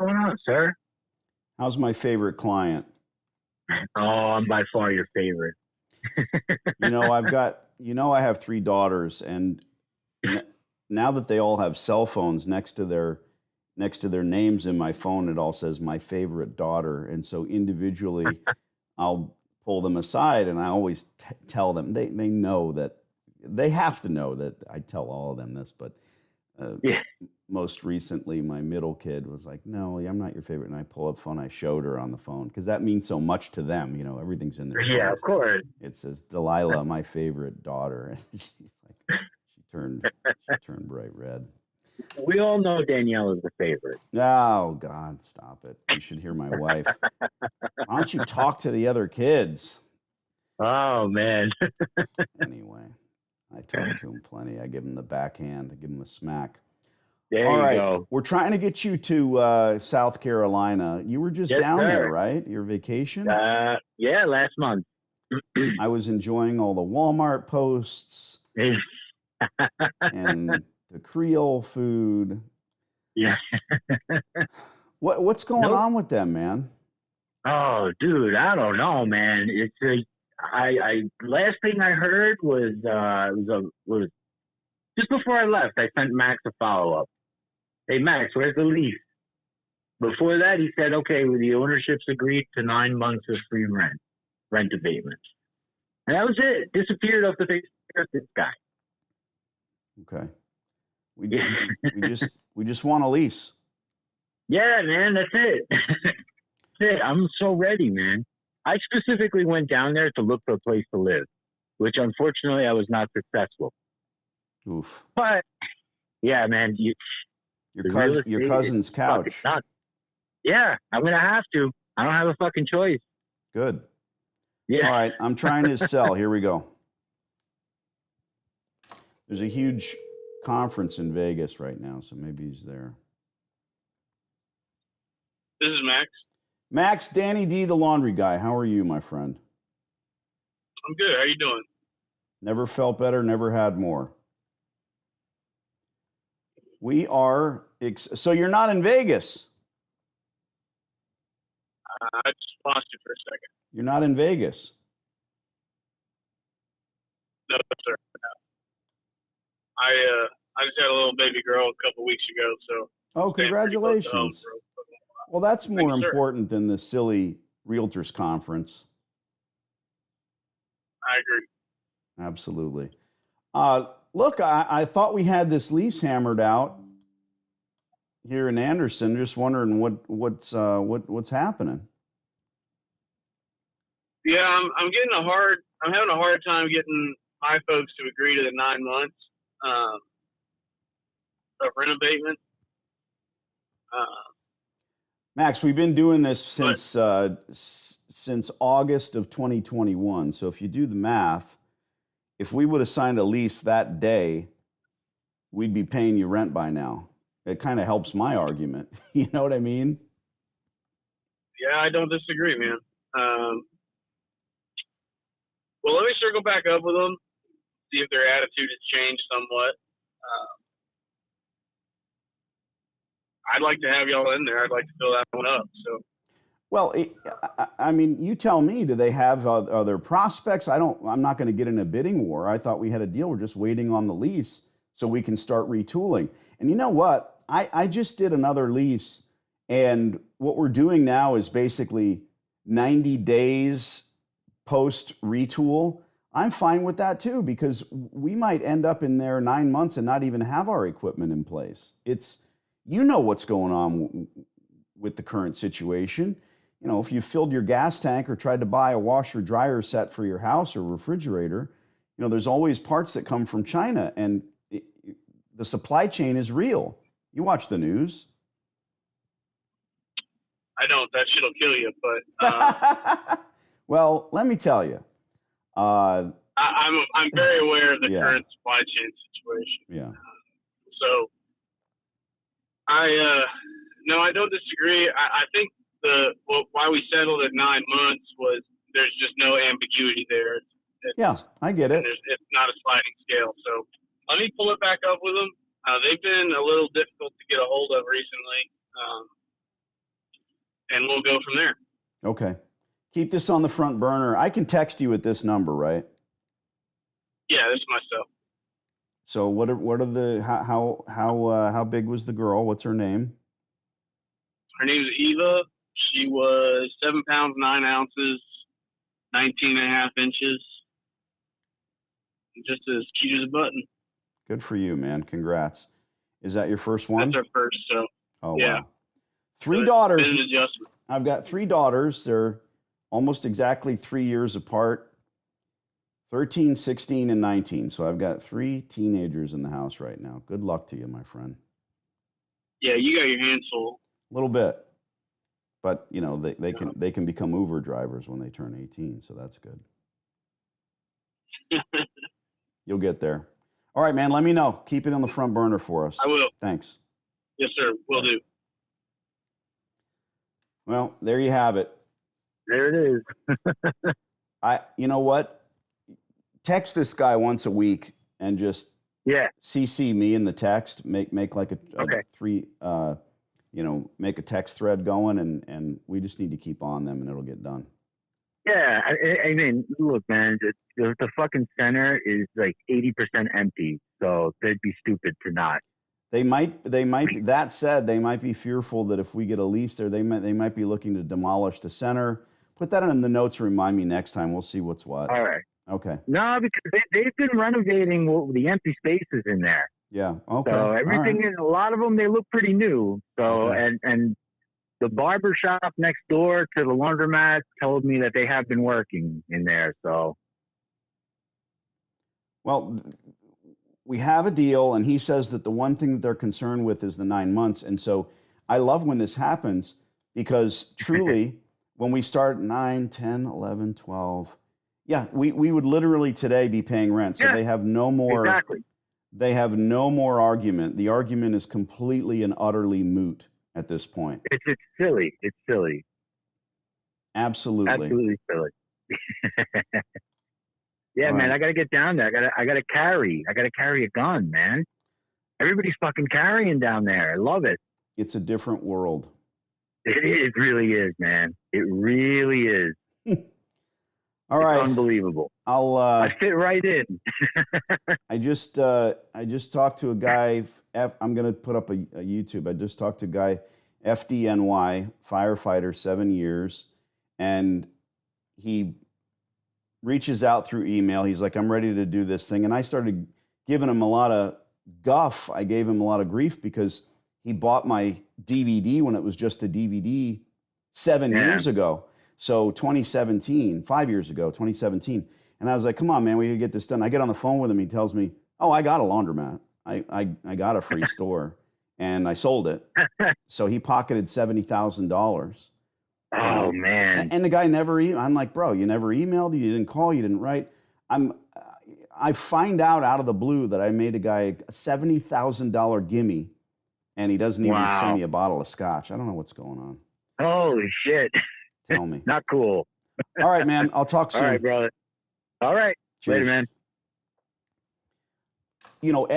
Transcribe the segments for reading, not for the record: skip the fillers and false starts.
going on, sir? How's my favorite client? Oh, I'm by far your favorite. I have three daughters, and n- now that they all have cell phones next to their names in my phone, it all says my favorite daughter. And so individually, I'll pull them aside, and I always tell them they know that they have to know that I tell all of them this, but uh, Yeah, most recently, my middle kid was like, "No, I'm not your favorite." And I pull up the phone, I showed her on the phone because that means so much to them. Everything's in their yeah, of phones. course. It says Delilah, my favorite daughter, and she turned bright red. We all know Danielle is the favorite. Oh God, stop it! You should hear my wife. Why don't you talk to the other kids? Oh man, Anyway, I talk to them plenty. I give them the backhand. I give them a smack. there All you right, go. we're trying to get you to South Carolina. You were just Yes, down there, sir. right? Your vacation? Yeah, last month. I was enjoying all the Walmart posts and the Creole food. Yeah. What's going Nope. on with them, man? Oh, dude, I don't know, man. I last thing I heard was just before I left. I sent Max a follow up. Hey, Max, where's the lease? Before that, he said, okay, well, the ownerships agreed to 9 months of free rent abatement. And that was it. Disappeared off the face of this guy. Okay, we Yeah, we just want a lease. yeah, man, that's it. That's it. I'm so ready, man. I specifically went down there to look for a place to live, which unfortunately I was not successful. Oof. But yeah, man, Your the real cousin, your estate is cousin's fucking couch. nuts. Yeah, I'm gonna have to. I don't have a fucking choice. Good. Yeah. All right, I'm trying his cell. Here we go. There's a huge conference in Vegas right now, so maybe he's there. This is Max. Max, Danny D, the laundry guy. How are you, my friend? I'm good. How you doing? Never felt better, never had more. We are, so you're not in Vegas. I just lost you for a second. You're not in Vegas. No, sir. I just had a little baby girl a couple weeks ago, so Oh, staying pretty close to home congratulations. for a while. Well, that's Thank more you, sir. important than the silly realtors conference. I agree. Absolutely. Look, I thought we had this lease hammered out here in Anderson. Just wondering what's happening. Yeah, I'm having a hard time getting my folks to agree to the 9 months of rent abatement. Max, we've been doing this But since August of 2021. So if you do the math, if we would have signed a lease that day, we'd be paying you rent by now. It kind of helps my argument. You know what I mean? yeah, I don't disagree, man. Well, let me circle back up with them, see if their attitude has changed somewhat. I'd like to have y'all in there. I'd like to fill that one up. So Well, I mean, you tell me. Do they have other prospects? I'm not going to get in a bidding war. I thought we had a deal. We're just waiting on the lease so we can start retooling. And you know what? I just did another lease, and what we're doing now is basically 90 days post retool. I'm fine with that too because we might end up in there 9 months and not even have our equipment in place. What's going on with the current situation. If you filled your gas tank or tried to buy a washer dryer set for your house or refrigerator, there's always parts that come from China, and the supply chain is real. You watch the news. I don't. That shit'll kill you. But Well, let me tell you. I'm very aware of the Yeah. current supply chain situation. Yeah. So no, I don't disagree. I think why we settled at 9 months was there's just no ambiguity there. Yeah, I get it. It's not a sliding scale. So let me pull it back up with them. They've been a little difficult to get a hold of recently. and we'll go from there. Okay. Keep this on the front burner. I can text you at this number, right? Yeah, this is my cell. So what are the how big was the girl? What's her name? Her name's Eva. She was 7 pounds 9 ounces, 19.5 inches. Just as cute as a button. Good for you, man. Congrats. Is that your first one? That's our first. So. Oh yeah. Wow. 3 daughters. Been an adjustment. I've got 3 daughters. They're almost exactly 3 years apart. 13, 16, and 19. So I've got 3 teenagers in the house right now. Good luck to you, my friend. Yeah, you got your hands full. A little bit. But, you know, they can become Uber drivers when they turn 18, so that's good. You'll get there. All right, man, let me know. Keep it on the front burner for us. I will. Thanks. Yes, sir. Will do. Well, there you have it. There it is. You know what? Text this guy once a week and just CC me in the text. Make like a three, make a text thread going, and we just need to keep on them, and it'll get done. Yeah, I mean, look, man, the fucking center is like 80% empty, so they'd be stupid to not. They might. That said, they might be fearful that if we get a lease there, they might be looking to demolish the center. Put that in the notes and remind me next time. We'll see what's what. All right. Okay. No, because they've been renovating the empty spaces in there. Yeah. Okay. So everything is, a lot of them, they look pretty new. So, and the barber shop next door to the laundromat told me that they have been working in there. So. Well, we have a deal, and he says that the one thing that they're concerned with is the 9 months. And so I love when this happens, because truly, when we start 9, 10, 11, 12, we would literally today be paying rent. So they have no more. Exactly. They have no more argument. The argument is completely and utterly moot at this point. It's silly. It's silly. Absolutely. Absolutely silly. Yeah, All man, right. I gotta get down there. I gotta carry a gun, man. Everybody's fucking carrying down there. I love it. It's a different world. It really is, man. It really is. All right. It's unbelievable. I fit right in. I just talked to a guy. I'm going to put up a YouTube. I just talked to a guy, FDNY, firefighter, 7 years, and he reaches out through email. He's like, I'm ready to do this thing. And I started giving him a lot of guff. I gave him a lot of grief because he bought my DVD when it was just a DVD 7 years ago. So 2017, 5 years ago, 2017. And I was like, come on, man, we got to get this done. I get on the phone with him. He tells me, oh, I got a laundromat. I got a free store, and I sold it. So he pocketed $70,000. Oh, man. And the guy never I'm like, bro, you never emailed, you didn't call, you didn't write. I find out of the blue that I made a guy a $70,000 gimme, and he doesn't even send me a bottle of scotch. I don't know what's going on. Holy shit. Tell me. Not cool. All right, man. I'll talk soon. All right, brother. All right. Cheers. Later, man. You know,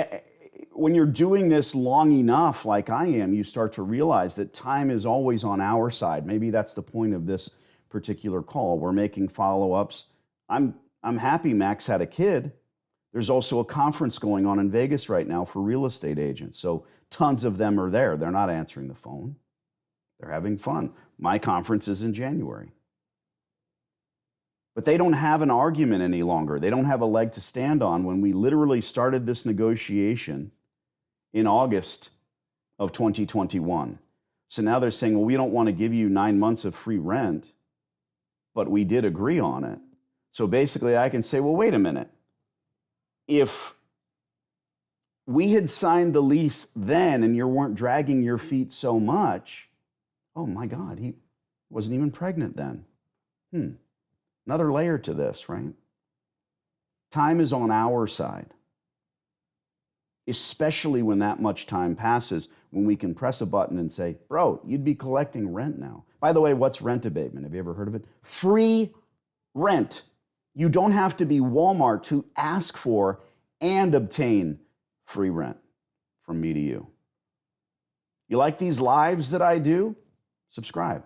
when you're doing this long enough, like I am, you start to realize that time is always on our side. Maybe that's the point of this particular call. We're making follow-ups. I'm happy Max had a kid. There's also a conference going on in Vegas right now for real estate agents. So tons of them are there. They're not answering the phone. They're having fun. My conference is in January. But they don't have an argument any longer. They don't have a leg to stand on. When we literally started this negotiation in August of 2021. So now they're saying, well, we don't want to give you 9 months of free rent, but we did agree on it. So basically I can say, well, wait a minute. If we had signed the lease then and you weren't dragging your feet so much, oh my God, he wasn't even pregnant then. Another layer to this, right? Time is on our side, especially when that much time passes, when we can press a button and say, bro, you'd be collecting rent now. By the way, what's rent abatement? Have you ever heard of it? Free rent. You don't have to be Walmart to ask for and obtain free rent from me to you. You like these lives that I do? Subscribe.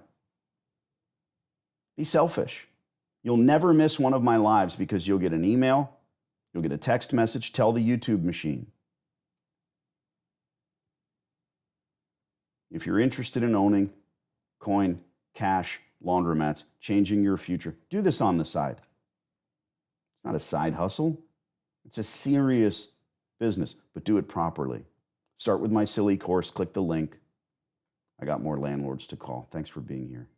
Be selfish. You'll never miss one of my lives because you'll get an email, you'll get a text message, tell the YouTube machine. If you're interested in owning coin, cash, laundromats, changing your future, do this on the side. It's not a side hustle. It's a serious business, but do it properly. Start with my silly course, click the link. I got more landlords to call. Thanks for being here.